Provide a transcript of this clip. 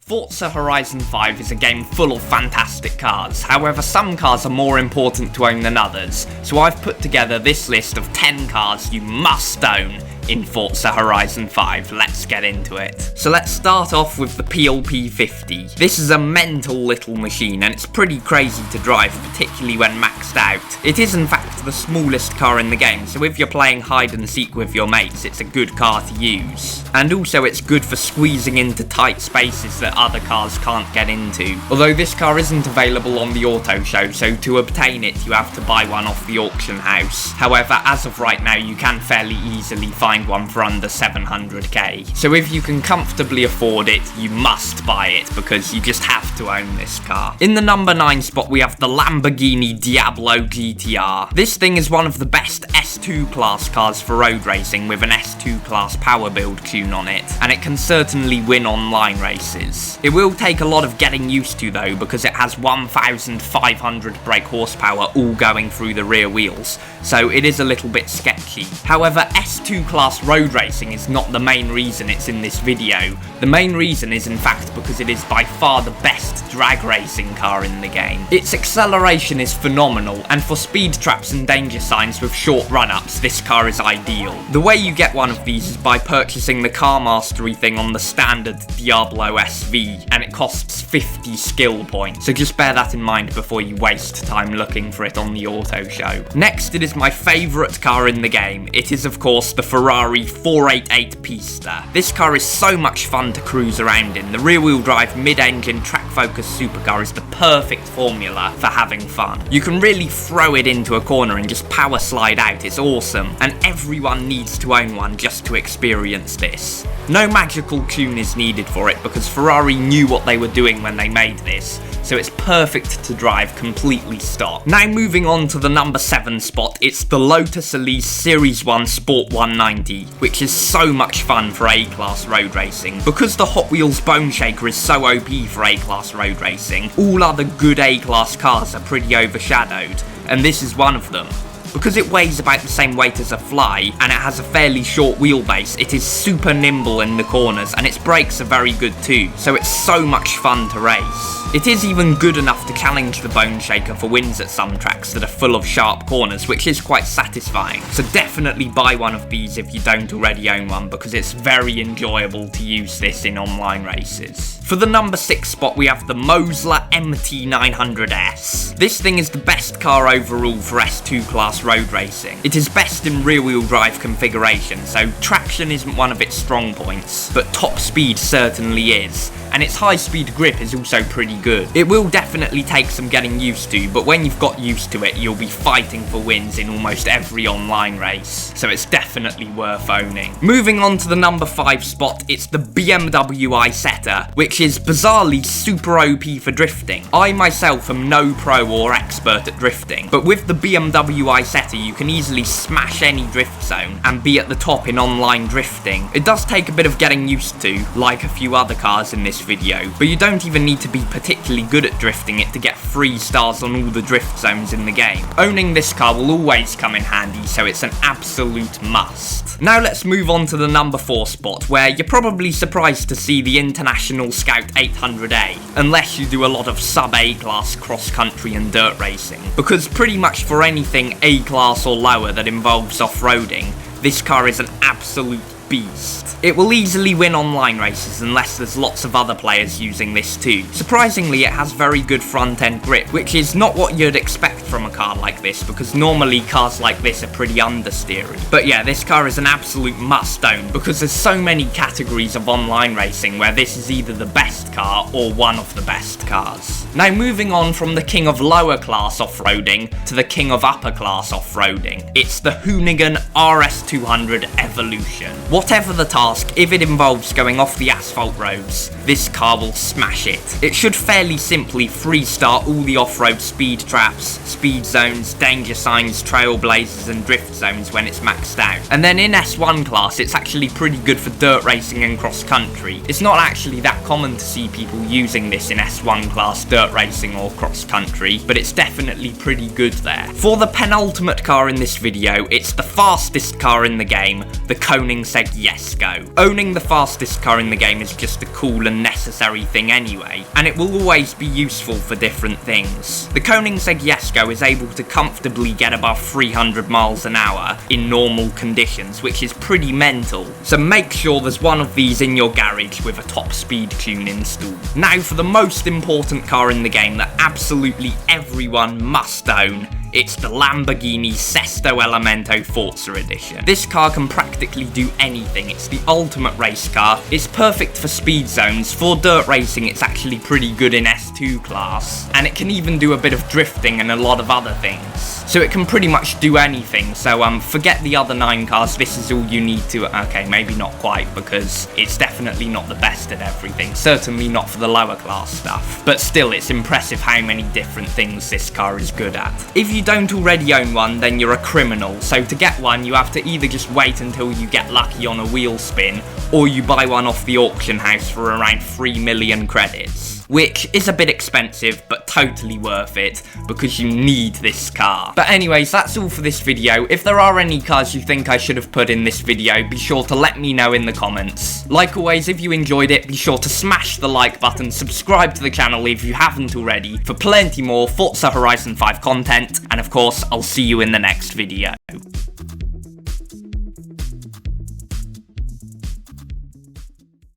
Forza Horizon 5 is a game full of fantastic cars, however some cars are more important to own than others, so I've put together this list of 10 cars you must own in Forza Horizon 5. Let's get into it. So let's start off with the PLP 50. This is a mental little machine and it's pretty crazy to drive, particularly when maxed out. It is in fact the smallest car in the game, so if you're playing hide and seek with your mates, it's a good car to use. And also it's good for squeezing into tight spaces that other cars can't get into. Although this car isn't available on the auto show, so to obtain it you have to buy one off the auction house. However, as of right now you can fairly easily find one for under 700k. So if you can comfortably afford it, you must buy it because you just have to own this car. In the number 9 spot we have the Lamborghini Diablo GTR. This thing is one of the best S2 class cars for road racing with an S2 class power build tune on it, and it can certainly win online races. It will take a lot of getting used to though, because it has 1,500 brake horsepower all going through the rear wheels, so it is a little bit sketchy. However, S2 class road racing is not the main reason it's in this video. The main reason is in fact because it is by far the best drag racing car in the game. Its acceleration is phenomenal, and for speed traps and danger signs with short run-ups, this car is ideal. The way you get one of these is by purchasing the car mastery thing on the standard Diablo SV, and it costs 50 skill points, so just bear that in mind before you waste time looking for it on the auto show. Next, it is my favourite car in the game. It is of course the Ferrari 488 Pista. This car is so much fun to cruise around in. The rear-wheel drive, mid-engine, track-focused supercar is the perfect formula for having fun. You can really throw it into a corner and just power slide out. It's awesome, and everyone needs to own one just to experience this. No magical tune is needed for it because Ferrari knew what they were doing when they made this, so it's perfect to drive completely stock. Now moving on to the number 7 spot, it's the Lotus Elise Series 1 Sport 190, which is so much fun for A-Class road racing. Because the Hot Wheels Bone Shaker is so OP for A-Class road racing, all other good A-Class cars are pretty overshadowed, and this is one of them. Because it weighs about the same weight as a Fly, and it has a fairly short wheelbase, it is super nimble in the corners, and its brakes are very good too, so it's so much fun to race. It is even good enough to challenge the Bone Shaker for wins at some tracks that are full of sharp corners, which is quite satisfying. So definitely buy one of these if you don't already own one, because it's very enjoyable to use this in online races. For the number 6 spot we have the Mosler MT900S. This thing is the best car overall for S2 class road racing. It is best in rear-wheel drive configuration, so traction isn't one of its strong points, but top speed certainly is, and its high-speed grip is also pretty good. It will definitely take some getting used to, but when you've got used to it, you'll be fighting for wins in almost every online race, so it's definitely worth owning. Moving on to the number 5 spot, it's the BMW iSetter, which is bizarrely super OP for drifting. I myself am no pro or expert at drifting, but with the BMW iSetter you can easily smash any drift zone and be at the top in online drifting. It does take a bit of getting used to, like a few other cars in this video, but you don't even need to be particularly good at drifting it to get 3 stars on all the drift zones in the game. Owning this car will always come in handy, so it's an absolute must. Now let's move on to the number 4 spot, where you're probably surprised to see the International Scout 800A, unless you do a lot of sub-A class cross-country and dirt racing, because pretty much for anything A class or lower that involves off-roading, this car is an absolute beast. It will easily win online races unless there's lots of other players using this too. Surprisingly, it has very good front-end grip, which is not what you'd expect from a car like this, because normally cars like this are pretty understeery. But yeah, this car is an absolute must-own, because there's so many categories of online racing where this is either the best car or one of the best cars. Now moving on from the king of lower class off-roading to the king of upper class off-roading, it's the Hoonigan RS200 Evolution. Whatever the task, if it involves going off the asphalt roads, this car will smash it. It should fairly simply 3-star all the off-road speed traps, speed zones, danger signs, trailblazers and drift zones when it's maxed out. And then in S1 class, it's actually pretty good for dirt racing and cross-country. It's not actually that common to see people using this in S1 class dirt dirt racing or cross country, but it's definitely pretty good there. For the penultimate car in this video, it's the fastest car in the game, the Koenigsegg Jesko. Owning the fastest car in the game is just a cool and necessary thing anyway, and it will always be useful for different things. The Koenigsegg Jesko is able to comfortably get above 300 miles an hour in normal conditions, which is pretty mental, so make sure there's one of these in your garage with a top speed tune installed. Now for the most important car in the game that absolutely everyone must own. It's the Lamborghini Sesto Elemento Forza Edition. This car can practically do anything. It's the ultimate race car. It's perfect for speed zones. For dirt racing, it's actually pretty good in S2 class. And it can even do a bit of drifting and a lot of other things. So it can pretty much do anything. So forget the other 9 cars. This is all you need to... Okay, maybe not quite, because it's definitely not the best at everything. Certainly not for the lower class stuff. But still, it's impressive how many different things this car is good at. If you don't already own one, then you're a criminal. So to get one, you have to either just wait until you get lucky on a wheel spin, or you buy one off the auction house for around 3 million credits. Which is a bit expensive, but totally worth it, because you need this car. But anyways, that's all for this video. If there are any cars you think I should have put in this video, be sure to let me know in the comments. Like always, if you enjoyed it, be sure to smash the like button, subscribe to the channel if you haven't already, for plenty more Forza Horizon 5 content, and of course, I'll see you in the next video.